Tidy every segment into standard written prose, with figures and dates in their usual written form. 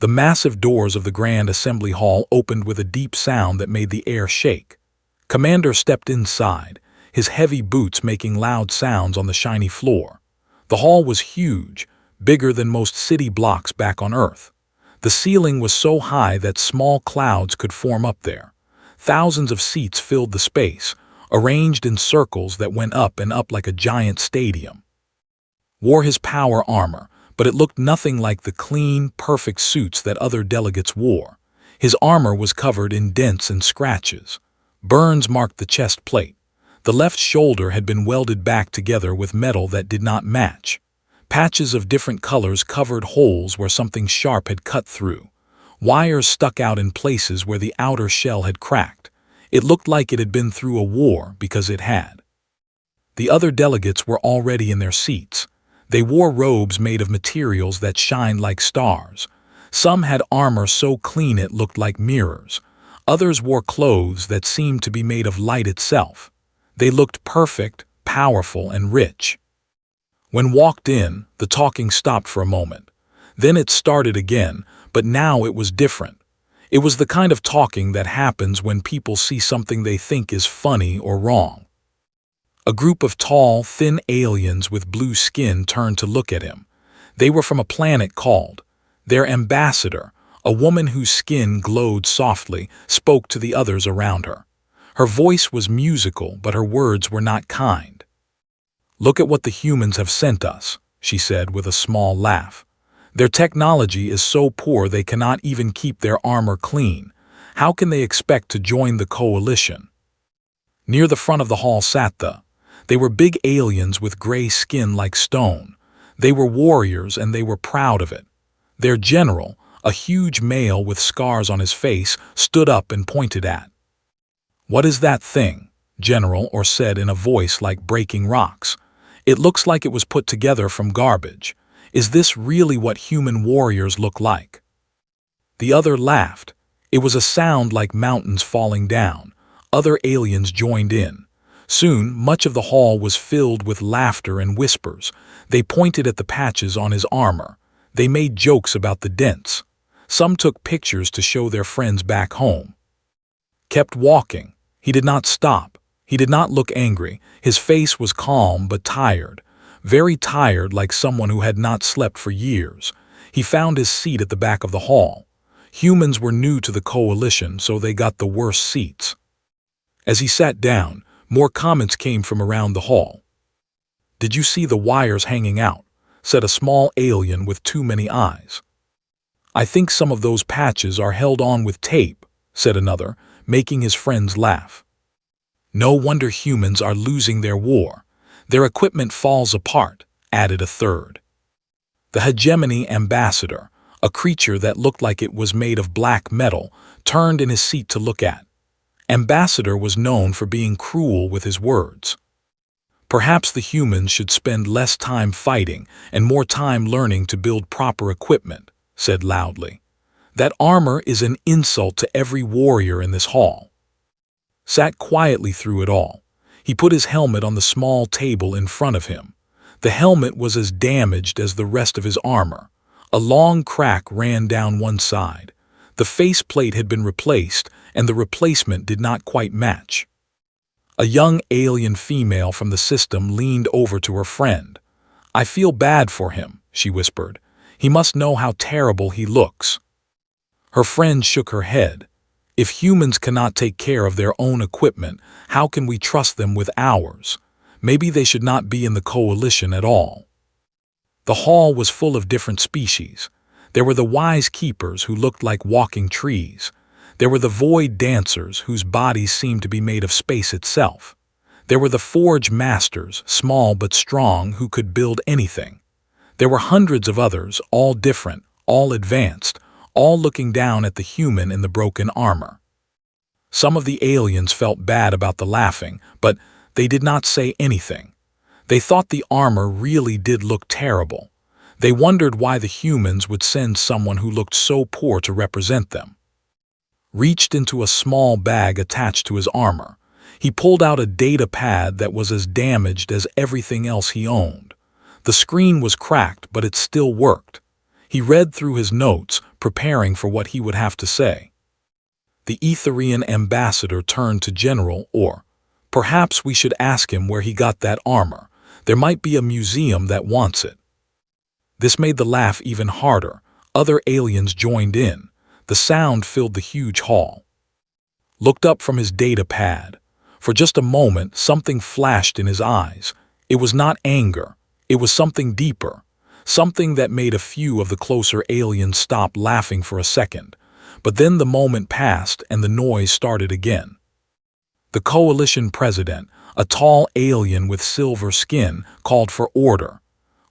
The massive doors of the Grand Assembly Hall opened with a deep sound that made the air shake. Commander stepped inside, his heavy boots making loud sounds on the shiny floor. The hall was huge, bigger than most city blocks back on Earth. The ceiling was so high that small clouds could form up there. Thousands of seats filled the space, arranged in circles that went up and up like a giant stadium. Wore his power armor, but it looked nothing like the clean, perfect suits that other delegates wore. His armor was covered in dents and scratches. Burns marked the chest plate. The left shoulder had been welded back together with metal that did not match. Patches of different colors covered holes where something sharp had cut through. Wires stuck out in places where the outer shell had cracked. It looked like it had been through a war because it had. The other delegates were already in their seats. They wore robes made of materials that shined like stars. Some had armor so clean it looked like mirrors. Others wore clothes that seemed to be made of light itself. They looked perfect, powerful, and rich. When walked in, the talking stopped for a moment. Then it started again, but now it was different. It was the kind of talking that happens when people see something they think is funny or wrong. A group of tall, thin aliens with blue skin turned to look at him. They were from a planet called. Their ambassador, a woman whose skin glowed softly, spoke to the others around her. Her voice was musical, but her words were not kind. "Look at what the humans have sent us," she said with a small laugh. "Their technology is so poor they cannot even keep their armor clean. How can they expect to join the coalition?" Near the front of the hall sat They were big aliens with gray skin like stone. They were warriors and they were proud of it. Their general, a huge male with scars on his face, stood up and pointed at. "What is that thing?" General Or said in a voice like breaking rocks. "It looks like it was put together from garbage. Is this really what human warriors look like?" The other laughed. It was a sound like mountains falling down. Other aliens joined in. Soon, much of the hall was filled with laughter and whispers. They pointed at the patches on his armor. They made jokes about the dents. Some took pictures to show their friends back home. Kept walking. He did not stop. He did not look angry. His face was calm but tired. Very tired, like someone who had not slept for years. He found his seat at the back of the hall. Humans were new to the coalition, so they got the worst seats. As he sat down, more comments came from around the hall. "Did you see the wires hanging out?" said a small alien with too many eyes. "I think some of those patches are held on with tape," said another, making his friends laugh. "No wonder humans are losing their war. Their equipment falls apart," added a third. The hegemony ambassador, a creature that looked like it was made of black metal, turned in his seat to look at. Ambassador was known for being cruel with his words. "Perhaps the humans should spend less time fighting and more time learning to build proper equipment," said loudly. "That armor is an insult to every warrior in this hall." Sat quietly through it all. He put his helmet on the small table in front of him. The helmet was as damaged as the rest of his armor. A long crack ran down one side. The faceplate had been replaced, and the replacement did not quite match. A young alien female from the system leaned over to her friend. "I feel bad for him," she whispered. "He must know how terrible he looks." Her friend shook her head. "If humans cannot take care of their own equipment, how can we trust them with ours? Maybe they should not be in the coalition at all." The hall was full of different species. There were the wise keepers who looked like walking trees. There were the void dancers whose bodies seemed to be made of space itself. There were the forge masters, small but strong, who could build anything. There were hundreds of others, all different, all advanced, all looking down at the human in the broken armor. Some of the aliens felt bad about the laughing, but they did not say anything. They thought the armor really did look terrible. They wondered why the humans would send someone who looked so poor to represent them. Reached into a small bag attached to his armor. He pulled out a data pad that was as damaged as everything else he owned. The screen was cracked, but it still worked. He read through his notes, preparing for what he would have to say. The Etherian ambassador turned to General Orr. Perhaps we should ask him where he got that armor. There might be a museum that wants it. This made the laugh even harder. Other aliens joined in. The sound filled the huge hall. Looked up from his data pad. For just a moment, something flashed in his eyes. It was not anger. It was something deeper. Something that made a few of the closer aliens stop laughing for a second. But then the moment passed and the noise started again. The coalition president, a tall alien with silver skin, called for order.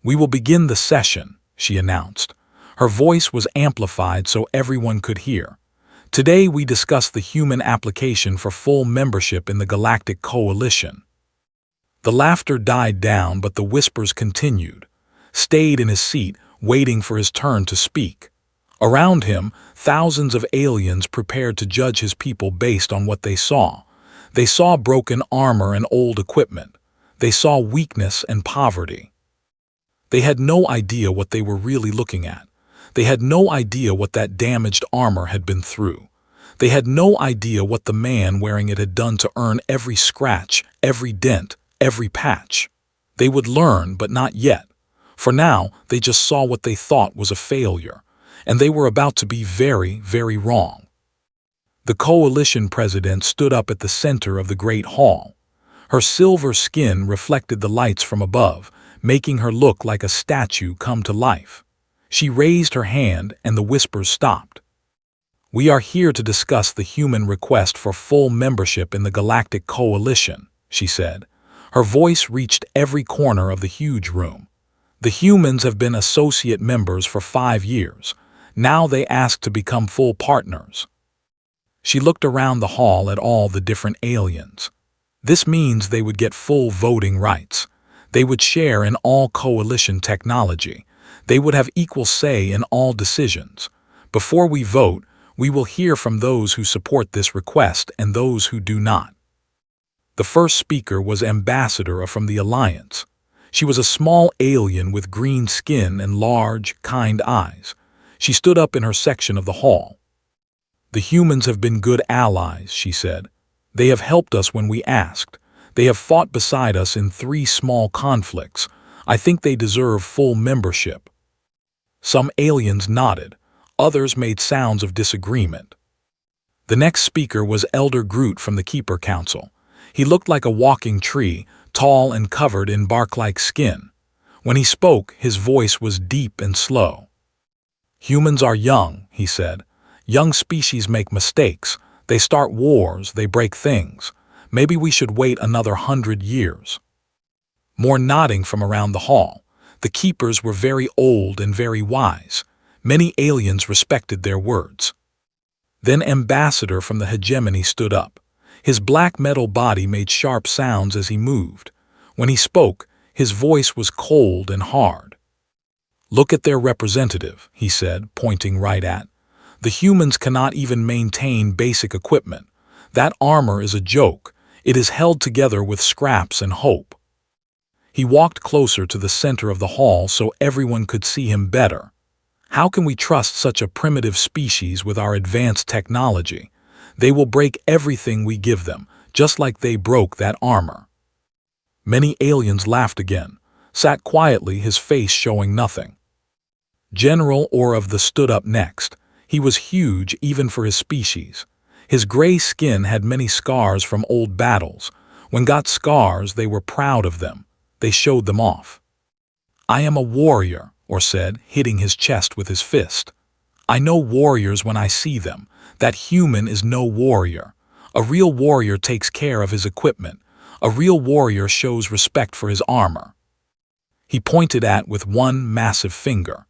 "We will begin the session," she announced. Her voice was amplified so everyone could hear. "Today we discuss the human application for full membership in the Galactic Coalition." The laughter died down, but the whispers continued. Stayed in his seat, waiting for his turn to speak. Around him, thousands of aliens prepared to judge his people based on what they saw. They saw broken armor and old equipment. They saw weakness and poverty. They had no idea what they were really looking at. They had no idea what that damaged armor had been through. They had no idea what the man wearing it had done to earn every scratch, every dent, every patch. They would learn, but not yet. For now, they just saw what they thought was a failure, and they were about to be very, very wrong. The coalition president stood up at the center of the great hall. Her silver skin reflected the lights from above, making her look like a statue come to life. She raised her hand and the whispers stopped. "We are here to discuss the human request for full membership in the Galactic Coalition," she said. Her voice reached every corner of the huge room. "The humans have been associate members for 5 years. Now they ask to become full partners." She looked around the hall at all the different aliens. This means they would get full voting rights. They would share in all coalition technology. They would have equal say in all decisions. Before we vote, we will hear from those who support this request and those who do not. The first speaker was Ambassador from the Alliance. She was a small alien with green skin and large, kind eyes. She stood up in her section of the hall. "The humans have been good allies," she said. "They have helped us when we asked. They have fought beside us in 3 small conflicts. I think they deserve full membership." Some aliens nodded. Others made sounds of disagreement. The next speaker was Elder Groot from the Keeper Council. He looked like a walking tree, tall and covered in bark-like skin. When he spoke, his voice was deep and slow. "Humans are young," he said. "Young species make mistakes. They start wars, they break things. Maybe we should wait another 100 years. More nodding from around the hall. The keepers were very old and very wise. Many aliens respected their words. Then Ambassador from the hegemony stood up. His black metal body made sharp sounds as he moved. When he spoke, his voice was cold and hard. "Look at their representative," he said, pointing right at. "The humans cannot even maintain basic equipment. That armor is a joke. It is held together with scraps and hope." He walked closer to the center of the hall so everyone could see him better. "How can we trust such a primitive species with our advanced technology? They will break everything we give them, just like they broke that armor." Many aliens laughed again, sat quietly, his face showing nothing. General Orov stood up next. He was huge even for his species. His gray skin had many scars from old battles. When got scars, they were proud of them. They showed them off. "I am a warrior," Orr said, hitting his chest with his fist. "I know warriors when I see them. That human is no warrior. A real warrior takes care of his equipment. A real warrior shows respect for his armor." He pointed at with one massive finger.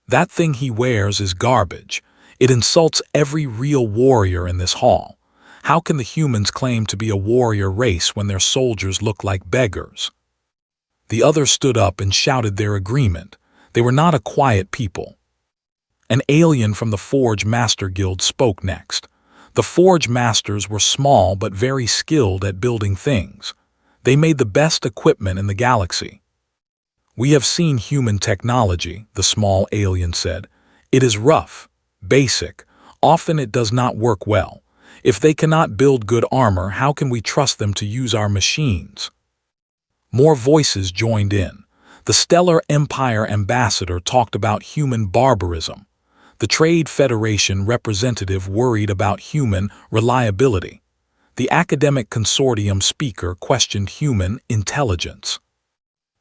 "That thing he wears is garbage. It insults every real warrior in this hall. How can the humans claim to be a warrior race when their soldiers look like beggars?" The others stood up and shouted their agreement. They were not a quiet people. An alien from the Forge Master Guild spoke next. The Forge Masters were small but very skilled at building things. They made the best equipment in the galaxy. "We have seen human technology," the small alien said. It is rough, basic. Often it does not work well. If they cannot build good armor, how can we trust them to use our machines? More voices joined in. The Stellar Empire ambassador talked about human barbarism. The Trade Federation representative worried about human reliability. The academic consortium speaker questioned human intelligence.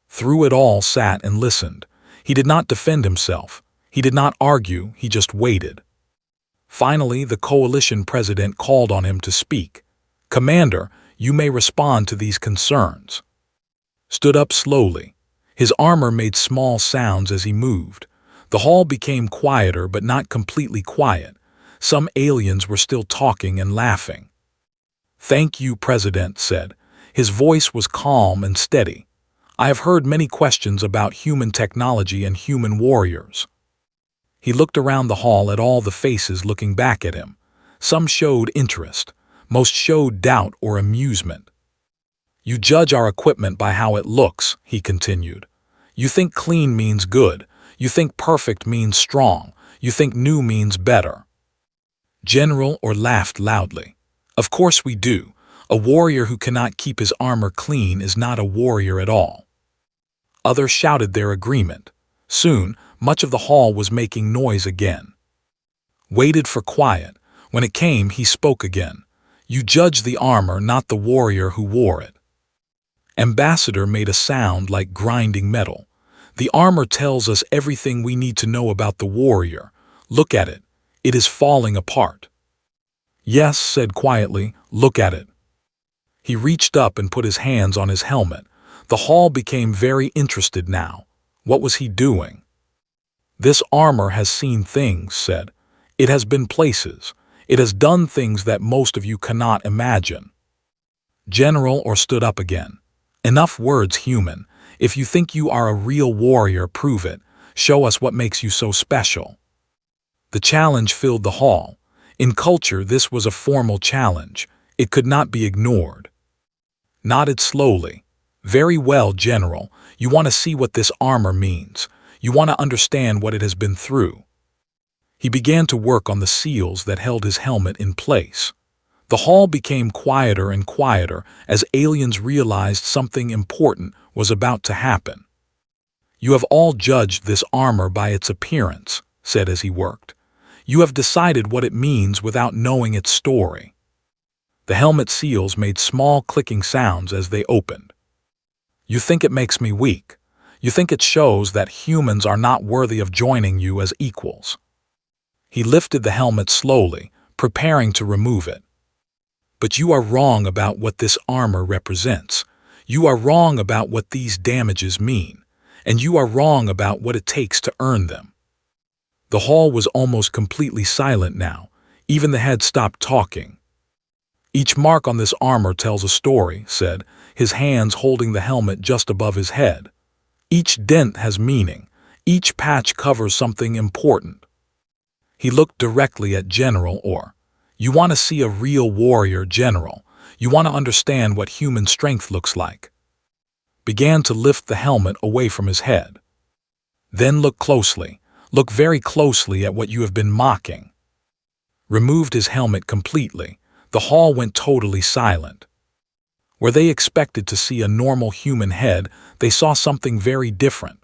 Through it all sat and listened. He did not defend himself. He did not argue, he just waited. Finally, the coalition president called on him to speak. "Commander, you may respond to these concerns." Stood up slowly. His armor made small sounds as he moved. The hall became quieter but not completely quiet. Some aliens were still talking and laughing. "Thank you, President," said. His voice was calm and steady. "I have heard many questions about human technology and human warriors." He looked around the hall at all the faces looking back at him. Some showed interest. Most showed doubt or amusement. "You judge our equipment by how it looks," he continued. "You think clean means good. You think perfect means strong. You think new means better." General or laughed loudly. "Of course we do. A warrior who cannot keep his armor clean is not a warrior at all." Others shouted their agreement. Soon, much of the hall was making noise again. Waited for quiet. When it came, he spoke again. "You judge the armor, not the warrior who wore it." Ambassador made a sound like grinding metal. "The armor tells us everything we need to know about the warrior. Look at it. It is falling apart." "Yes," said quietly, "look at it." He reached up and put his hands on his helmet. The hall became very interested now. What was he doing? "This armor has seen things," said. "It has been places. It has done things that most of you cannot imagine." General or stood up again. "Enough words, human. If you think you are a real warrior, prove it. Show us what makes you so special." The challenge filled the hall. In culture, this was a formal challenge. It could not be ignored. Nodded slowly. "Very well, General. You want to see what this armor means. You want to understand what it has been through." He began to work on the seals that held his helmet in place. The hall became quieter and quieter as aliens realized something important was about to happen. "You have all judged this armor by its appearance," said as he worked. "You have decided what it means without knowing its story." The helmet seals made small clicking sounds as they opened. "You think it makes me weak. You think it shows that humans are not worthy of joining you as equals." He lifted the helmet slowly, preparing to remove it. "But you are wrong about what this armor represents. You are wrong about what these damages mean. And you are wrong about what it takes to earn them." The hall was almost completely silent now. Even the head stopped talking. "Each mark on this armor tells a story," said, his hands holding the helmet just above his head. "Each dent has meaning. Each patch covers something important." He looked directly at General Orr. "You want to see a real warrior, General. You want to understand what human strength looks like." Began to lift the helmet away from his head. "Then look closely. Look very closely at what you have been mocking." Removed his helmet completely. The hall went totally silent. Where they expected to see a normal human head, they saw something very different.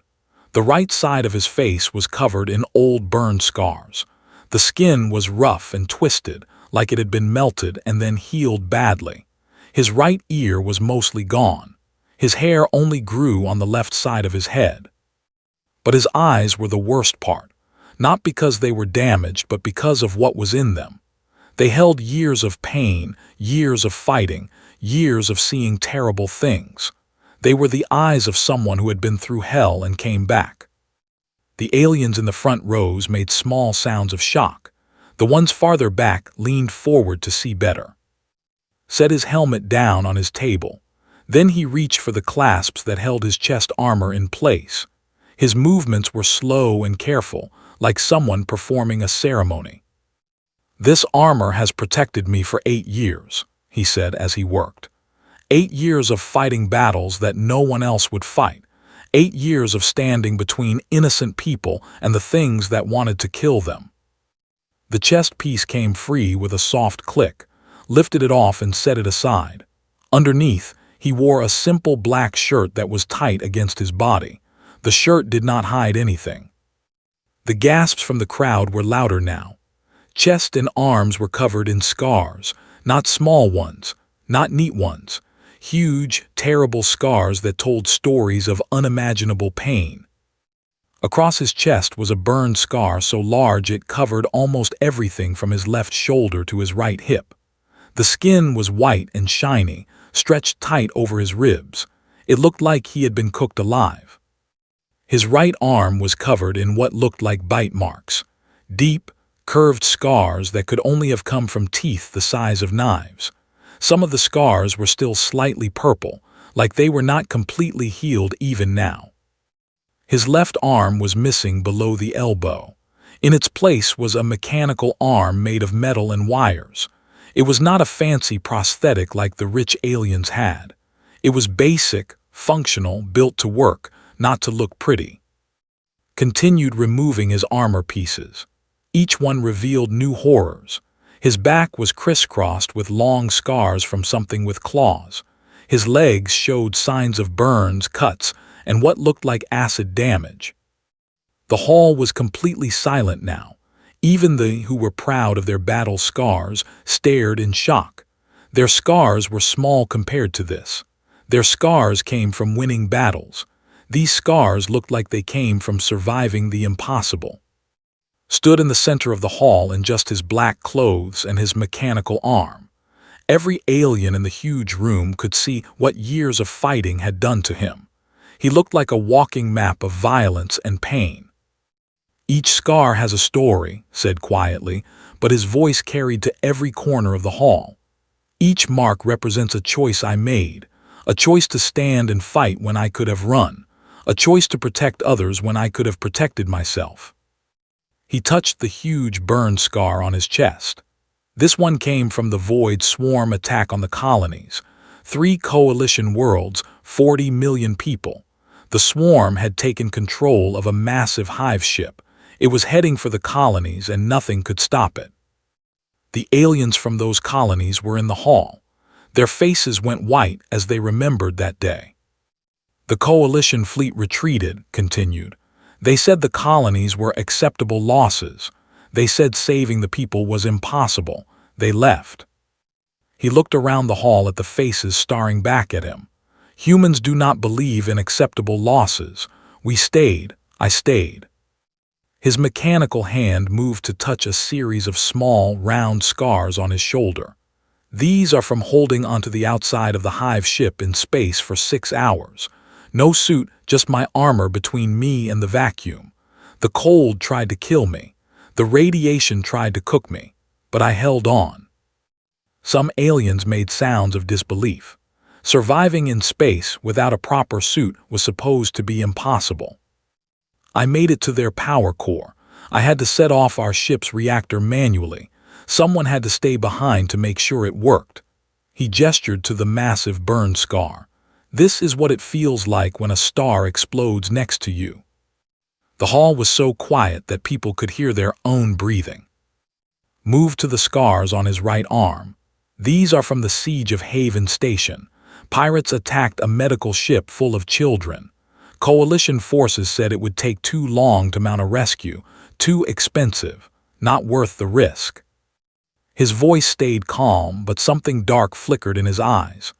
The right side of his face was covered in old burn scars. The skin was rough and twisted, like it had been melted and then healed badly. His right ear was mostly gone. His hair only grew on the left side of his head. But his eyes were the worst part, not because they were damaged, but because of what was in them. They held years of pain, years of fighting, years of seeing terrible things. They were the eyes of someone who had been through hell and came back. The aliens in the front rows made small sounds of shock. The ones farther back leaned forward to see better. Set his helmet down on his table. Then he reached for the clasps that held his chest armor in place. His movements were slow and careful, like someone performing a ceremony. "This armor has protected me for 8 years, he said as he worked. 8 years of fighting battles that no one else would fight. 8 years of standing between innocent people and the things that wanted to kill them. The chest piece came free with a soft click, lifted it off and set it aside. Underneath, he wore a simple black shirt that was tight against his body. The shirt did not hide anything. The gasps from the crowd were louder now. Chest and arms were covered in scars, not small ones, not neat ones. Huge, terrible scars that told stories of unimaginable pain. Across his chest was a burn scar so large it covered almost everything from his left shoulder to his right hip. The skin was white and shiny, stretched tight over his ribs. It looked like he had been cooked alive. His right arm was covered in what looked like bite marks, deep, curved scars that could only have come from teeth the size of knives. Some of the scars were still slightly purple, like they were not completely healed even now. His left arm was missing below the elbow. In its place was a mechanical arm made of metal and wires. It was not a fancy prosthetic like the rich aliens had. It was basic, functional, built to work, not to look pretty. Continued removing his armor pieces. Each one revealed new horrors. His back was crisscrossed with long scars from something with claws. His legs showed signs of burns, cuts, and what looked like acid damage. The hall was completely silent now. Even they who were proud of their battle scars stared in shock. Their scars were small compared to this. Their scars came from winning battles. These scars looked like they came from surviving the impossible. Stood in the center of the hall in just his black clothes and his mechanical arm. Every alien in the huge room could see what years of fighting had done to him. He looked like a walking map of violence and pain. "Each scar has a story," said quietly, but his voice carried to every corner of the hall. "Each mark represents a choice I made, a choice to stand and fight when I could have run, a choice to protect others when I could have protected myself." He touched the huge burn scar on his chest. This one came from the Void Swarm attack on the colonies. 3 coalition worlds, 40 million people. The swarm had taken control of a massive hive ship. It was heading for the colonies and nothing could stop it. The aliens from those colonies were in the hall. Their faces went white as they remembered that day. "The coalition fleet retreated," continued. "They said the colonies were acceptable losses. They said saving the people was impossible. They left." He looked around the hall at the faces staring back at him. "Humans do not believe in acceptable losses. We stayed. I stayed." His mechanical hand moved to touch a series of small, round scars on his shoulder. "These are from holding onto the outside of the hive ship in space for 6 hours. No suit, just my armor between me and the vacuum. The cold tried to kill me. The radiation tried to cook me. But I held on." Some aliens made sounds of disbelief. Surviving in space without a proper suit was supposed to be impossible. "I made it to their power core. I had to set off our ship's reactor manually. Someone had to stay behind to make sure it worked." He gestured to the massive burn scar. "This is what it feels like when a star explodes next to you." The hall was so quiet that people could hear their own breathing. Moved to the scars on his right arm. "These are from the siege of Haven Station. Pirates attacked a medical ship full of children. Coalition forces said it would take too long to mount a rescue, too expensive, not worth the risk." His voice stayed calm, but something dark flickered in his eyes.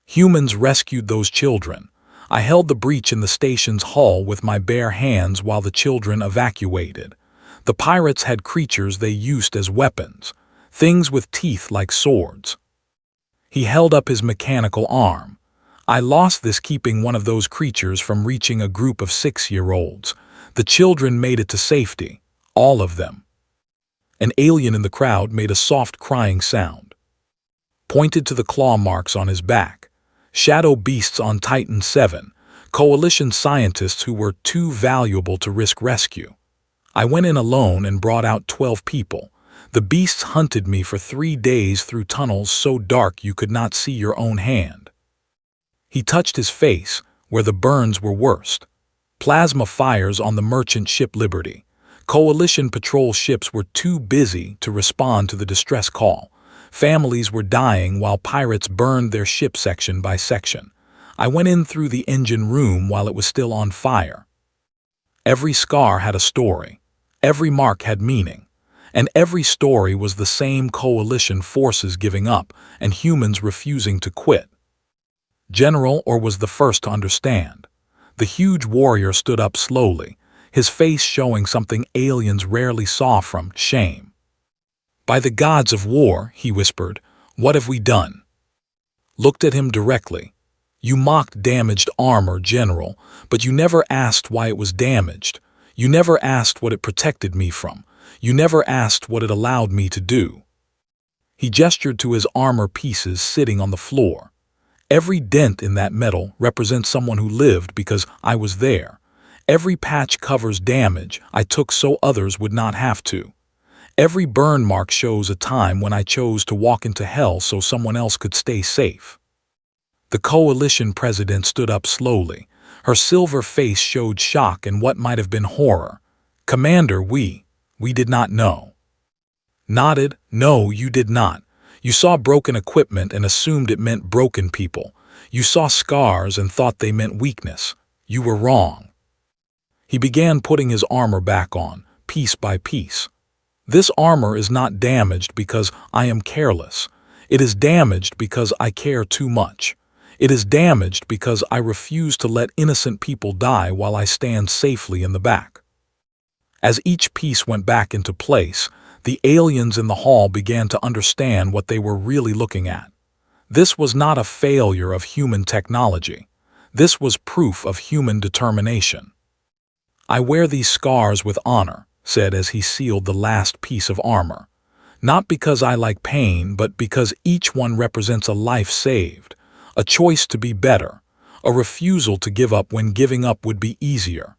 "Humans rescued those children. I held the breach in the station's hull with my bare hands while the children evacuated. The pirates had creatures they used as weapons, things with teeth like swords." He held up his mechanical arm. "I lost this keeping one of those creatures from reaching a group of 6-year-olds. The children made it to safety, all of them." An alien in the crowd made a soft crying sound. Pointed to the claw marks on his back. "Shadow beasts on Titan 7, Coalition scientists who were too valuable to risk rescue. I went in alone and brought out 12 people. The beasts hunted me for 3 days through tunnels so dark you could not see your own hand." He touched his face, where the burns were worst. Plasma fires on the merchant ship Liberty. Coalition patrol ships were too busy to respond to the distress call. Families were dying while pirates burned their ship section by section. I went in through the engine room while it was still on fire. Every scar had a story. Every mark had meaning. And every story was the same: coalition forces giving up and humans refusing to quit. General Orr was the first to understand. The huge warrior stood up slowly, his face showing something aliens rarely saw: from shame. "By the gods of war," he whispered, "what have we done?" Looked at him directly. "You mocked damaged armor, General, but you never asked why it was damaged. You never asked what it protected me from. You never asked what it allowed me to do." He gestured to his armor pieces sitting on the floor. "Every dent in that metal represents someone who lived because I was there. Every patch covers damage I took so others would not have to. Every burn mark shows a time when I chose to walk into hell so someone else could stay safe." The coalition president stood up slowly. Her silver face showed shock and what might have been horror. "Commander, we did not know." Nodded. "No, you did not. You saw broken equipment and assumed it meant broken people. You saw scars and thought they meant weakness. You were wrong." He began putting his armor back on, piece by piece. "This armor is not damaged because I am careless. It is damaged because I care too much. It is damaged because I refuse to let innocent people die while I stand safely in the back." As each piece went back into place, the aliens in the hall began to understand what they were really looking at. This was not a failure of human technology. This was proof of human determination. "I wear these scars with honor," said as he sealed the last piece of armor. "Not because I like pain, but because each one represents a life saved, a choice to be better, a refusal to give up when giving up would be easier."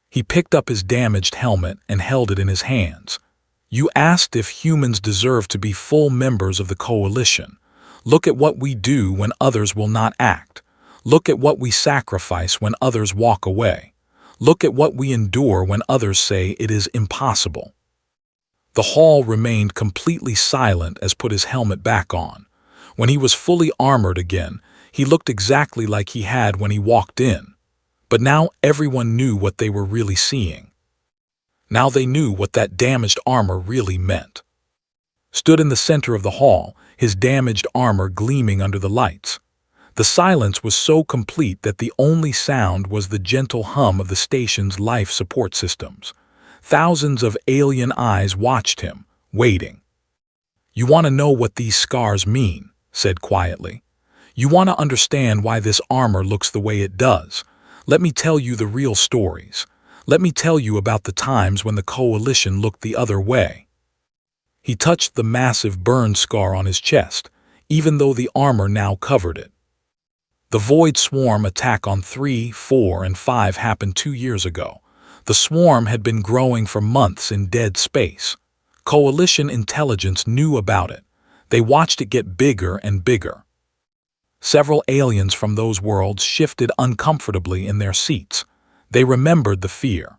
He picked up his damaged helmet and held it in his hands. "You asked if humans deserve to be full members of the coalition. Look at what we do when others will not act. Look at what we sacrifice when others walk away. Look at what we endure when others say it is impossible." The hall remained completely silent as put his helmet back on. When he was fully armored again, he looked exactly like he had when he walked in. But now everyone knew what they were really seeing. Now they knew what that damaged armor really meant. Stood in the center of the hall, his damaged armor gleaming under the lights. The silence was so complete that the only sound was the gentle hum of the station's life support systems. Thousands of alien eyes watched him, waiting. "You want to know what these scars mean?" said quietly. "You want to understand why this armor looks the way it does? Let me tell you the real stories. Let me tell you about the times when the coalition looked the other way." He touched the massive burn scar on his chest, even though the armor now covered it. The Void Swarm attack on 3, 4, and 5 happened 2 years ago. The swarm had been growing for months in dead space. Coalition intelligence knew about it. They watched it get bigger and bigger. Several aliens from those worlds shifted uncomfortably in their seats. They remembered the fear.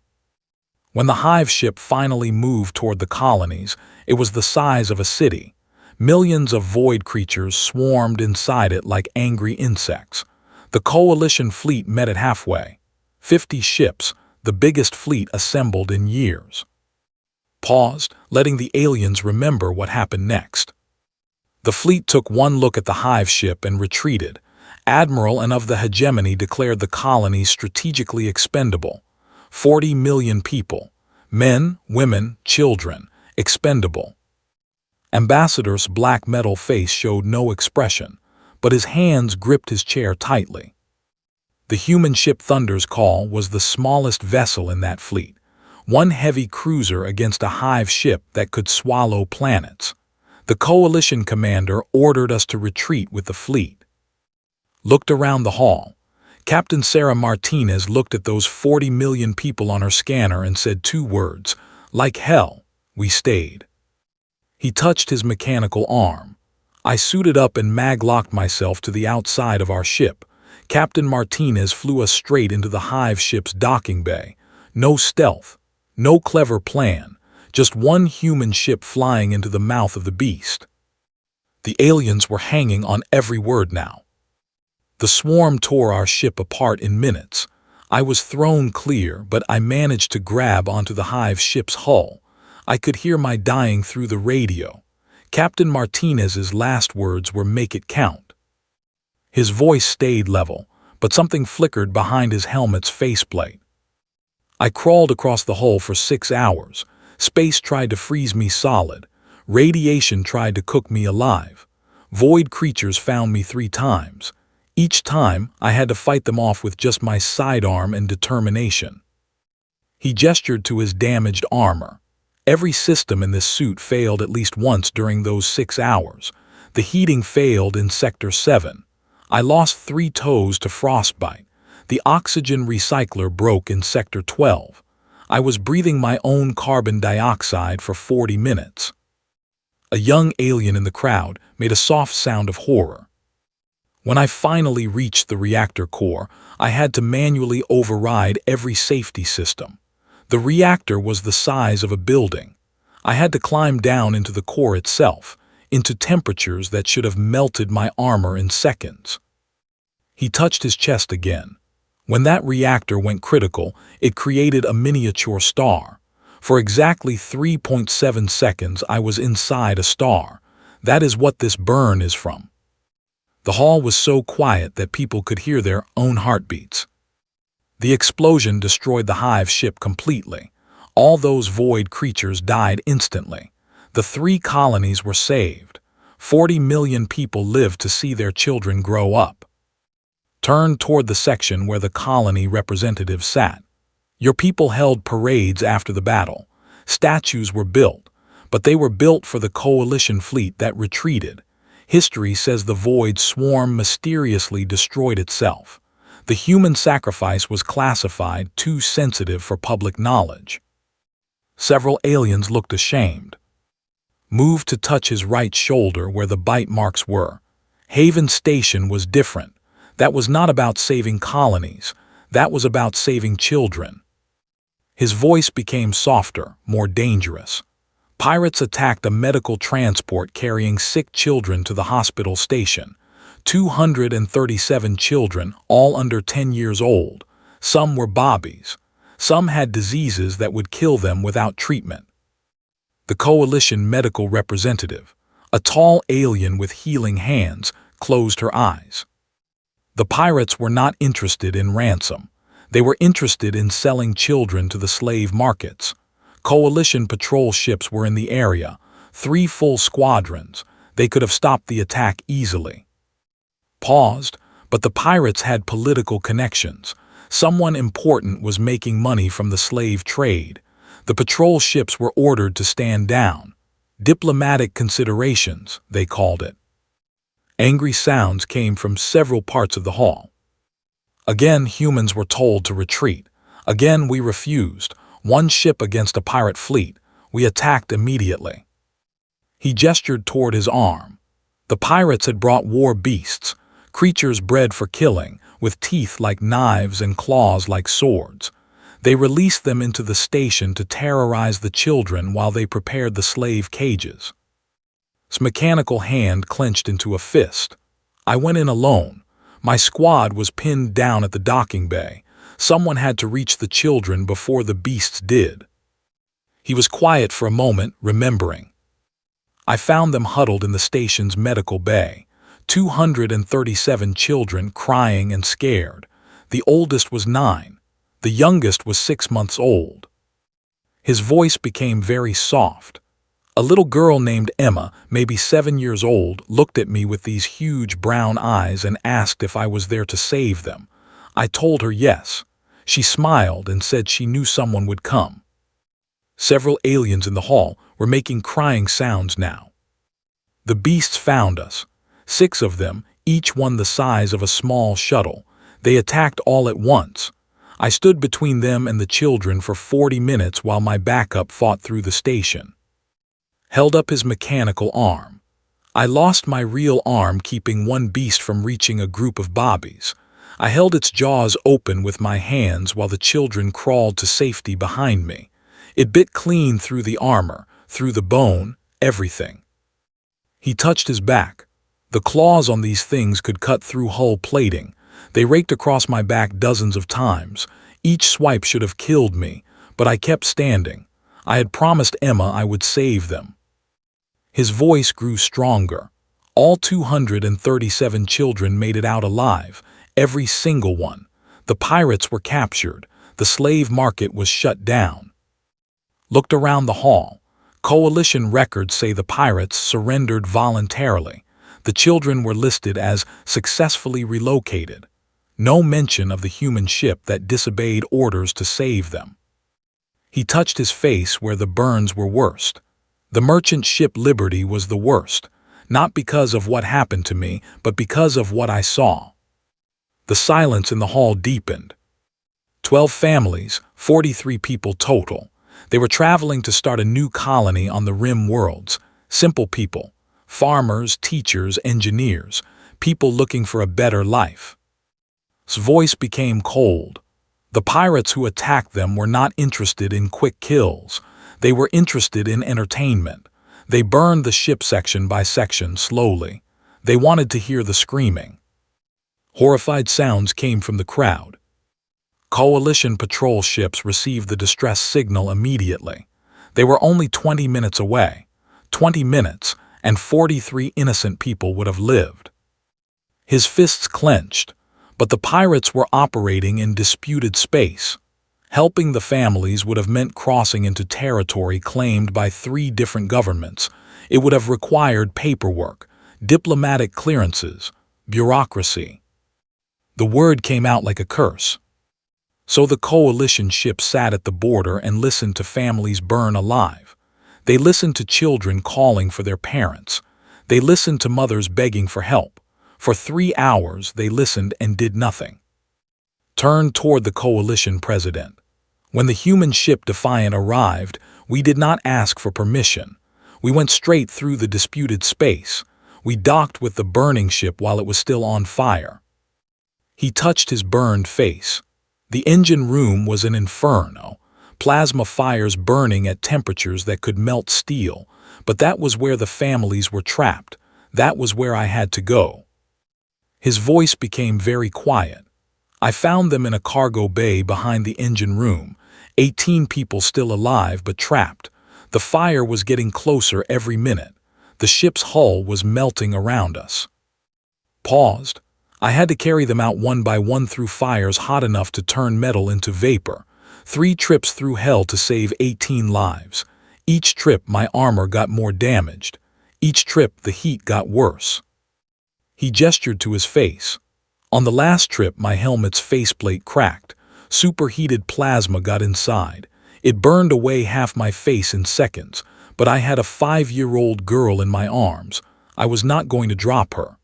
When the hive ship finally moved toward the colonies, it was the size of a city. Millions of void creatures swarmed inside it like angry insects. The coalition fleet met it halfway. 50 ships, the biggest fleet assembled in years. Paused, letting the aliens remember what happened next. The fleet took one look at the hive ship and retreated. Admiral and of the hegemony declared the colonies strategically expendable. 40 million people, men, women, children, expendable. Ambassador's black metal face showed no expression, but his hands gripped his chair tightly. The human ship Thunder's Call was the smallest vessel in that fleet, one heavy cruiser against a hive ship that could swallow planets. The coalition commander ordered us to retreat with the fleet. Looked around the hall. Captain Sarah Martinez looked at those 40 million people on her scanner and said 2 words, "Like hell, we stayed." He touched his mechanical arm. I suited up and mag-locked myself to the outside of our ship, Captain Martinez flew us straight into the hive ship's docking bay. No stealth, no clever plan, just one human ship flying into the mouth of the beast. The aliens were hanging on every word now. The swarm tore our ship apart in minutes. I was thrown clear, but I managed to grab onto the hive ship's hull. I could hear my dying through the radio. Captain Martinez's last words were "make it count." His voice stayed level, but something flickered behind his helmet's faceplate. I crawled across the hull for 6 hours. Space tried to freeze me solid. Radiation tried to cook me alive. Void creatures found me 3 times. Each time, I had to fight them off with just my sidearm and determination. He gestured to his damaged armor. Every system in this suit failed at least once during those 6 hours. The heating failed in Sector 7. I lost 3 toes to frostbite. The oxygen recycler broke in Sector 12. I was breathing my own carbon dioxide for 40 minutes. A young alien in the crowd made a soft sound of horror. When I finally reached the reactor core, I had to manually override every safety system. The reactor was the size of a building. I had to climb down into the core itself, into temperatures that should have melted my armor in seconds. He touched his chest again. When that reactor went critical, it created a miniature star. For exactly 3.7 seconds, I was inside a star. That is what this burn is from. The hall was so quiet that people could hear their own heartbeats. The explosion destroyed the hive ship completely. All those void creatures died instantly. The 3 colonies were saved. 40 million people lived to see their children grow up. Turned toward the section where the colony representatives sat. Your people held parades after the battle. Statues were built, but they were built for the coalition fleet that retreated. History says the void swarm mysteriously destroyed itself. The human sacrifice was classified too sensitive for public knowledge. Several aliens looked ashamed. Moved to touch his right shoulder where the bite marks were. Haven Station was different. That was not about saving colonies. That was about saving children. His voice became softer, more dangerous. Pirates attacked a medical transport carrying sick children to the hospital station. 237 children, all under 10 years old. Some were bobbies. Some had diseases that would kill them without treatment. The coalition medical representative, a tall alien with healing hands, closed her eyes. The pirates were not interested in ransom. They were interested in selling children to the slave markets. Coalition patrol ships were in the area, 3 full squadrons. They could have stopped the attack easily. Paused, but the pirates had political connections. Someone important was making money from the slave trade. The patrol ships were ordered to stand down. Diplomatic considerations, they called it. Angry sounds came from several parts of the hall. Again, humans were told to retreat. Again, we refused. 1 ship against a pirate fleet. We attacked immediately. He gestured toward his arm. The pirates had brought war beasts, creatures bred for killing, with teeth like knives and claws like swords. They released them into the station to terrorize the children while they prepared the slave cages. His mechanical hand clenched into a fist. I went in alone. My squad was pinned down at the docking bay. Someone had to reach the children before the beasts did. He was quiet for a moment, remembering. I found them huddled in the station's medical bay. 237 children crying and scared. The oldest was 9. The youngest was 6 months old. His voice became very soft. A little girl named Emma, maybe 7 years old, looked at me with these huge brown eyes and asked if I was there to save them. I told her yes. She smiled and said she knew someone would come. Several aliens in the hall were making crying sounds now. The beasts found us. 6 of them, each one the size of a small shuttle. They attacked all at once. I stood between them and the children for 40 minutes while my backup fought through the station. Held up his mechanical arm. I lost my real arm keeping one beast from reaching a group of bobbies. I held its jaws open with my hands while the children crawled to safety behind me. It bit clean through the armor, through the bone, everything. He touched his back. The claws on these things could cut through hull plating. They raked across my back dozens of times. Each swipe should have killed me, but I kept standing. I had promised Emma I would save them. His voice grew stronger. All 237 children made it out alive, every single one. The pirates were captured. The slave market was shut down. Looked around the hall. Coalition records say the pirates surrendered voluntarily. The children were listed as successfully relocated. No mention of the human ship that disobeyed orders to save them. He touched his face where the burns were worst. The merchant ship Liberty was the worst, not because of what happened to me, but because of what I saw. The silence in the hall deepened. 12 families, 43 people total. They were traveling to start a new colony on the Rim worlds. Simple people. Farmers, teachers, engineers. People looking for a better life. His voice became cold. The pirates who attacked them were not interested in quick kills. They were interested in entertainment. They burned the ship section by section slowly. They wanted to hear the screaming. Horrified sounds came from the crowd. Coalition patrol ships received the distress signal immediately. They were only 20 minutes away. 20 minutes, and 43 innocent people would have lived. His fists clenched, but the pirates were operating in disputed space. Helping the families would have meant crossing into territory claimed by 3 different governments. It would have required paperwork, diplomatic clearances, bureaucracy. The word came out like a curse. So the coalition ship sat at the border and listened to families burn alive. They listened to children calling for their parents. They listened to mothers begging for help. For 3 hours they listened and did nothing. Turned toward the coalition president. When the human ship Defiant arrived, we did not ask for permission. We went straight through the disputed space. We docked with the burning ship while it was still on fire. He touched his burned face. The engine room was an inferno. Plasma fires burning at temperatures that could melt steel. But that was where the families were trapped. That was where I had to go. His voice became very quiet. I found them in a cargo bay behind the engine room. 18 people still alive but trapped. The fire was getting closer every minute. The ship's hull was melting around us. Paused. I had to carry them out one by one through fires hot enough to turn metal into vapor. 3 trips through hell to save 18 lives. Each trip my armor got more damaged. Each trip the heat got worse. He gestured to his face. On the last trip my helmet's faceplate cracked. Superheated plasma got inside. It burned away half my face in seconds, but I had a 5-year-old girl in my arms. I was not going to drop her.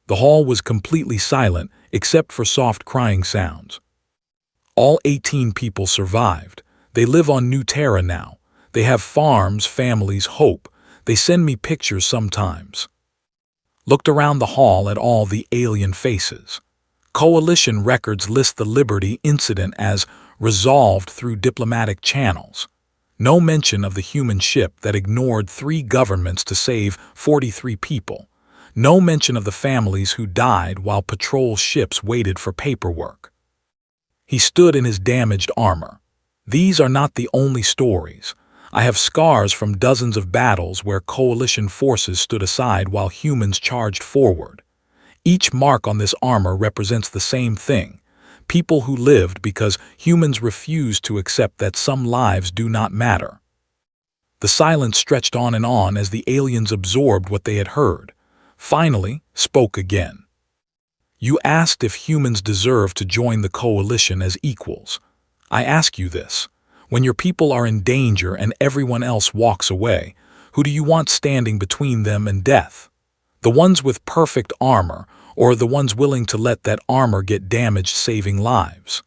The hall was completely silent except for soft crying sounds. All 18 people survived. They live on New Terra now. They have farms, families, hope. They send me pictures sometimes. Looked around the hall at all the alien faces. Coalition records list the Liberty incident as resolved through diplomatic channels. No mention of the human ship that ignored 3 governments to save 43 people. No mention of the families who died while patrol ships waited for paperwork. He stood in his damaged armor. These are not the only stories. I have scars from dozens of battles where coalition forces stood aside while humans charged forward. Each mark on this armor represents the same thing. People who lived because humans refused to accept that some lives do not matter. The silence stretched on as the aliens absorbed what they had heard. Finally, spoke again. You asked if humans deserve to join the coalition as equals. I ask you this. When your people are in danger and everyone else walks away, who do you want standing between them and death? The ones with perfect armor, or the ones willing to let that armor get damaged saving lives?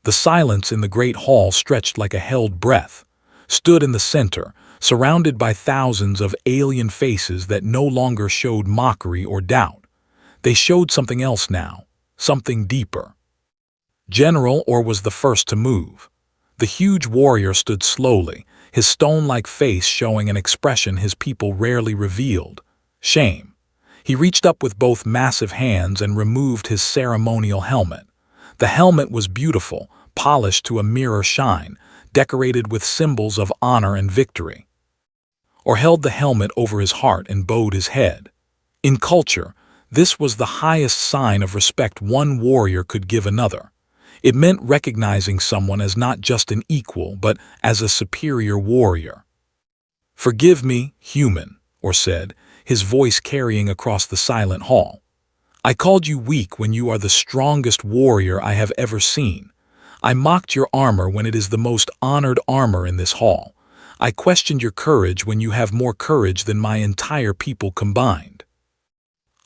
The silence in the great hall stretched like a held breath. Stood in the center, surrounded by thousands of alien faces that no longer showed mockery or doubt. They showed something else now. something deeper. General Or was the first to move. The huge warrior stood slowly, his stone-like face showing an expression his people rarely revealed: shame. He reached up with both massive hands and removed his ceremonial helmet. The helmet was beautiful, polished to a mirror shine, decorated with symbols of honor and victory. Or held the helmet over his heart and bowed his head. In culture, this was the highest sign of respect one warrior could give another. It meant recognizing someone as not just an equal, but as a superior warrior. "Forgive me, human," Or said, his voice carrying across the silent hall. "I called you weak when you are the strongest warrior I have ever seen. I mocked your armor when it is the most honored armor in this hall. I questioned your courage when you have more courage than my entire people combined."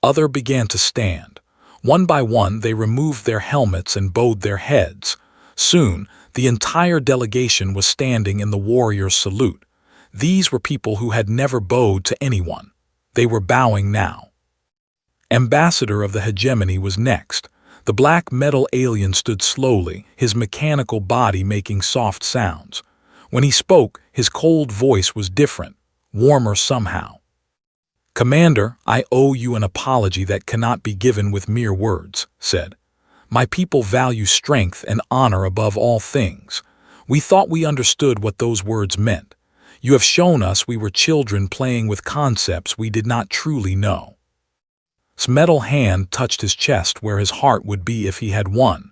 Others began to stand. One by one, they removed their helmets and bowed their heads. Soon, the entire delegation was standing in the warrior's salute. These were people who had never bowed to anyone. They were bowing now. Ambassador of the hegemony was next. The black metal alien stood slowly, his mechanical body making soft sounds. When he spoke, his cold voice was different, warmer somehow. "Commander, I owe you an apology that cannot be given with mere words," said. "My people value strength and honor above all things. We thought we understood what those words meant. You have shown us we were children playing with concepts we did not truly know." His metal hand touched his chest where his heart would be if he had won.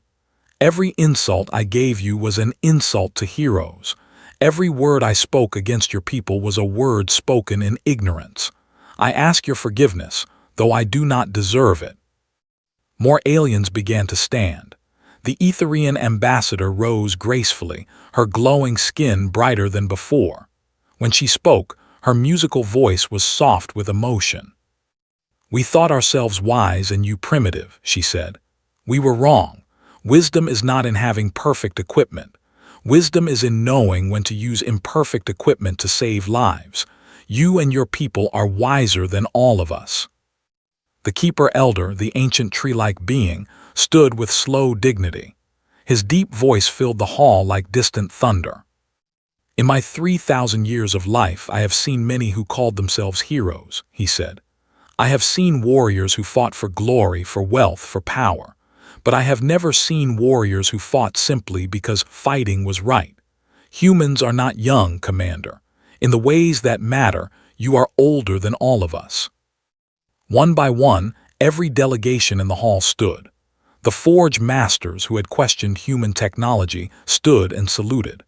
"Every insult I gave you was an insult to heroes. Every word I spoke against your people was a word spoken in ignorance. I ask your forgiveness, though I do not deserve it." More aliens began to stand. The Etherian ambassador rose gracefully, her glowing skin brighter than before. When she spoke, her musical voice was soft with emotion. "We thought ourselves wise and you primitive," she said. "We were wrong. Wisdom is not in having perfect equipment. Wisdom is in knowing when to use imperfect equipment to save lives. You and your people are wiser than all of us." The Keeper Elder, the ancient tree-like being, stood with slow dignity. His deep voice filled the hall like distant thunder. "In my 3,000 years of life, I have seen many who called themselves heroes," he said. "I have seen warriors who fought for glory, for wealth, for power. But I have never seen warriors who fought simply because fighting was right. Humans are not young, Commander. In the ways that matter, you are older than all of us." One by one, every delegation in the hall stood. The Forge Masters, who had questioned human technology, stood and saluted.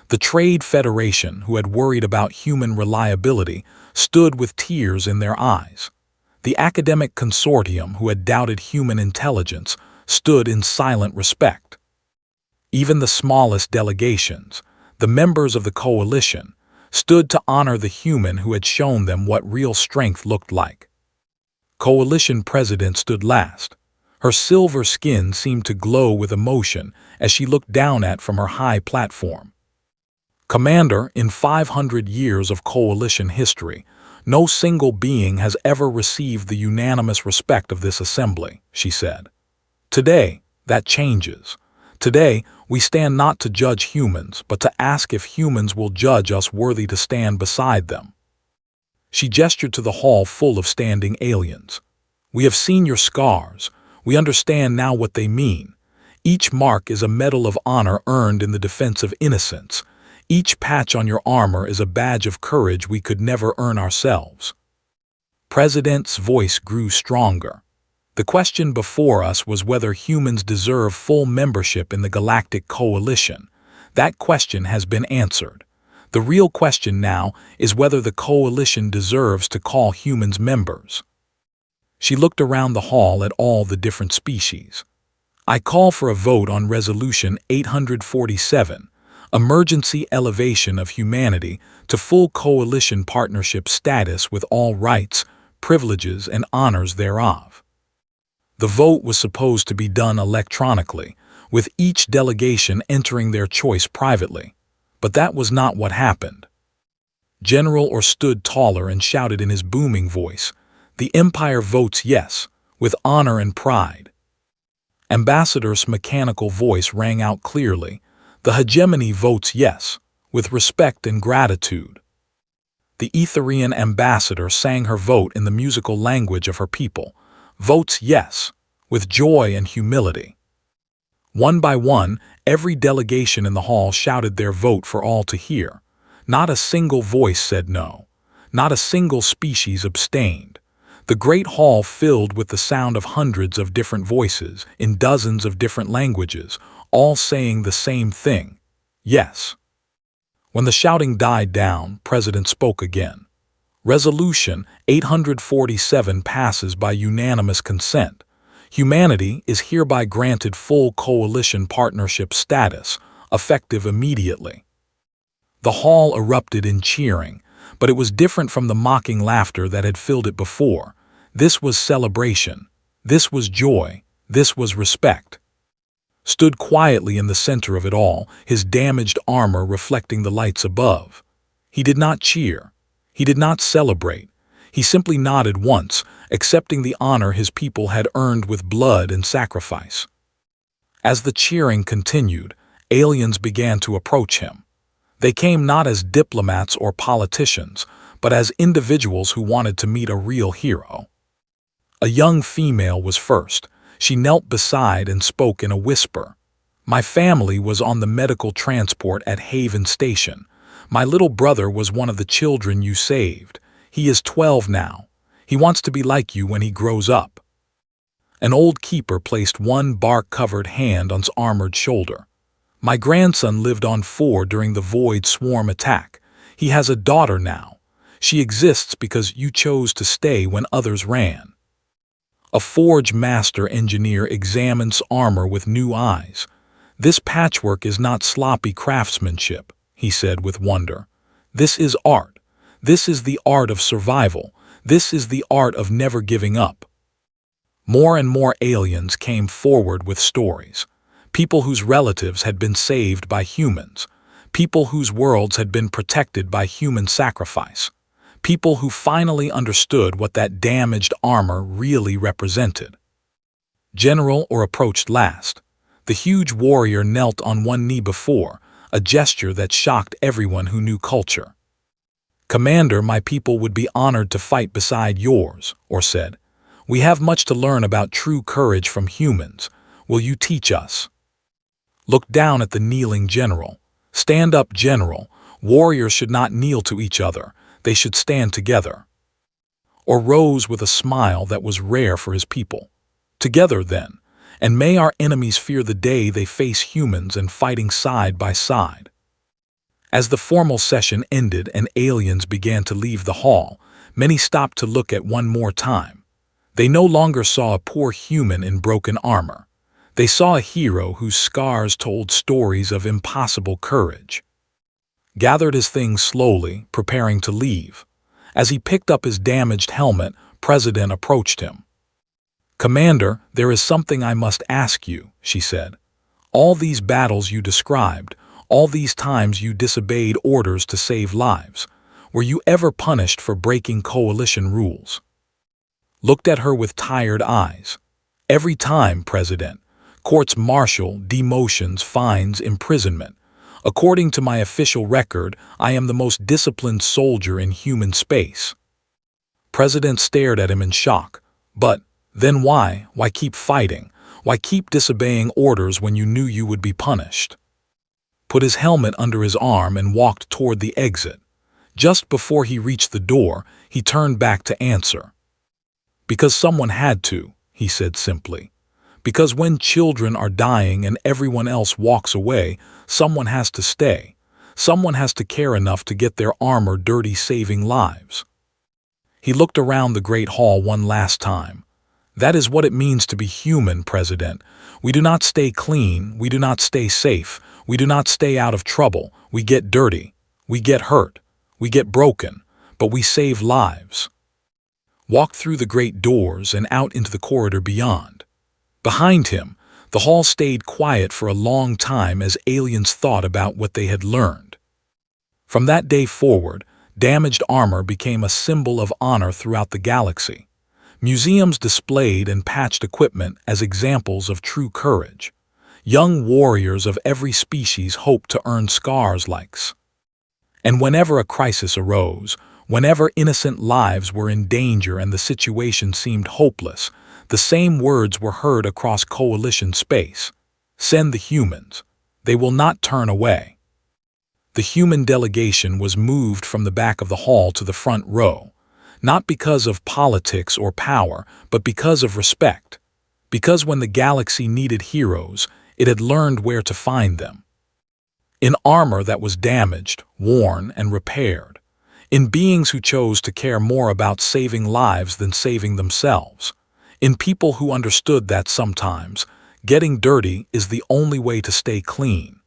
The Trade Federation, who had worried about human reliability, stood with tears in their eyes. The Academic Consortium, who had doubted human intelligence, stood in silent respect. Even the smallest delegations, the members of the coalition, stood to honor the human who had shown them what real strength looked like. Coalition President stood last. Her silver skin seemed to glow with emotion as she looked down from her high platform. "Commander, in 500 years of coalition history, no single being has ever received the unanimous respect of this assembly," she said. "Today, that changes. Today, we stand not to judge humans, but to ask if humans will judge us worthy to stand beside them." She gestured to the hall full of standing aliens. "We have seen your scars. We understand now what they mean. Each mark is a medal of honor earned in the defense of innocence. Each patch on your armor is a badge of courage we could never earn ourselves." President's voice grew stronger. "The question before us was whether humans deserve full membership in the Galactic Coalition. That question has been answered. The real question now is whether the Coalition deserves to call humans members." She looked around the hall at all the different species. "I call for a vote on Resolution 847, Emergency Elevation of Humanity to Full Coalition Partnership Status with all rights, privileges, and honors thereof." The vote was supposed to be done electronically, with each delegation entering their choice privately. But that was not what happened. General Or stood taller and shouted in his booming voice, "The Empire votes yes, with honor and pride." Ambassador's mechanical voice rang out clearly. The hegemony votes yes, with respect and gratitude. The Etherian ambassador sang her vote in the musical language of her people. Votes yes, with joy and humility. One by one, every delegation in the hall shouted their vote for all to hear. Not a single voice said no. Not a single species abstained. The great hall filled with the sound of hundreds of different voices in dozens of different languages, all saying the same thing. Yes. When the shouting died down, President spoke again. Resolution 847 passes by unanimous consent. Humanity is hereby granted full coalition partnership status, effective immediately. The hall erupted in cheering, but it was different from the mocking laughter that had filled it before. This was celebration. This was joy. This was respect. Stood quietly in the center of it all, his damaged armor reflecting the lights above. He did not cheer. He did not celebrate. He simply nodded once, accepting the honor his people had earned with blood and sacrifice. As the cheering continued, aliens began to approach him. They came not as diplomats or politicians, but as individuals who wanted to meet a real hero. A young female was first. She knelt beside and spoke in a whisper. My family was on the medical transport at Haven Station. My little brother was one of the children you saved. He is 12 now. He wants to be like you when he grows up. An old keeper placed one bark-covered hand on his armored shoulder. My grandson lived on 4 during the Void Swarm attack. He has a daughter now. She exists because you chose to stay when others ran. A Forge Master engineer examines armor with new eyes. This patchwork is not sloppy craftsmanship, he said with wonder. This is art. This is the art of survival. This is the art of never giving up. More and more aliens came forward with stories. People whose relatives had been saved by humans. People whose worlds had been protected by human sacrifice. People who finally understood what that damaged armor really represented. General or approached last. The huge warrior knelt on one knee before, a gesture that shocked everyone who knew culture. Commander, my people would be honored to fight beside yours, or said. We have much to learn about true courage from humans. Will you teach us? Look down at the kneeling general. Stand up, general. Warriors should not kneel to each other. They should stand together. Or rose with a smile that was rare for his people. Together, then, and may our enemies fear the day they face humans and fighting side by side. As the formal session ended and aliens began to leave the hall, many stopped to look at one more time. They no longer saw a poor human in broken armor. They saw a hero whose scars told stories of impossible courage. Gathered his things slowly, preparing to leave. As he picked up his damaged helmet, President approached him. Commander, there is something I must ask you, she said. All these battles you described, all these times you disobeyed orders to save lives, were you ever punished for breaking coalition rules? Looked at her with tired eyes. Every time, President. Courts-martial, demotions, fines, imprisonment. According to my official record, I am the most disciplined soldier in human space. President stared at him in shock. But, then why? Why keep fighting? Why keep disobeying orders when you knew you would be punished? Put his helmet under his arm and walked toward the exit. Just before he reached the door, he turned back to answer. Because someone had to, he said simply. Because when children are dying and everyone else walks away, someone has to stay. Someone has to care enough to get their armor dirty saving lives. He looked around the great hall one last time. That is what it means to be human, President. We do not stay clean, we do not stay safe, we do not stay out of trouble, we get dirty, we get hurt, we get broken, but we save lives. Walked through the great doors and out into the corridor beyond. Behind him, the hall stayed quiet for a long time as aliens thought about what they had learned. From that day forward, damaged armor became a symbol of honor throughout the galaxy. Museums displayed and patched equipment as examples of true courage. Young warriors of every species hoped to earn scars like S. And whenever a crisis arose, whenever innocent lives were in danger and the situation seemed hopeless, the same words were heard across coalition space. Send the humans. They will not turn away. The human delegation was moved from the back of the hall to the front row, not because of politics or power, but because of respect. Because when the galaxy needed heroes, it had learned where to find them. In armor that was damaged, worn, and repaired. In beings who chose to care more about saving lives than saving themselves. In people who understood that sometimes, getting dirty is the only way to stay clean.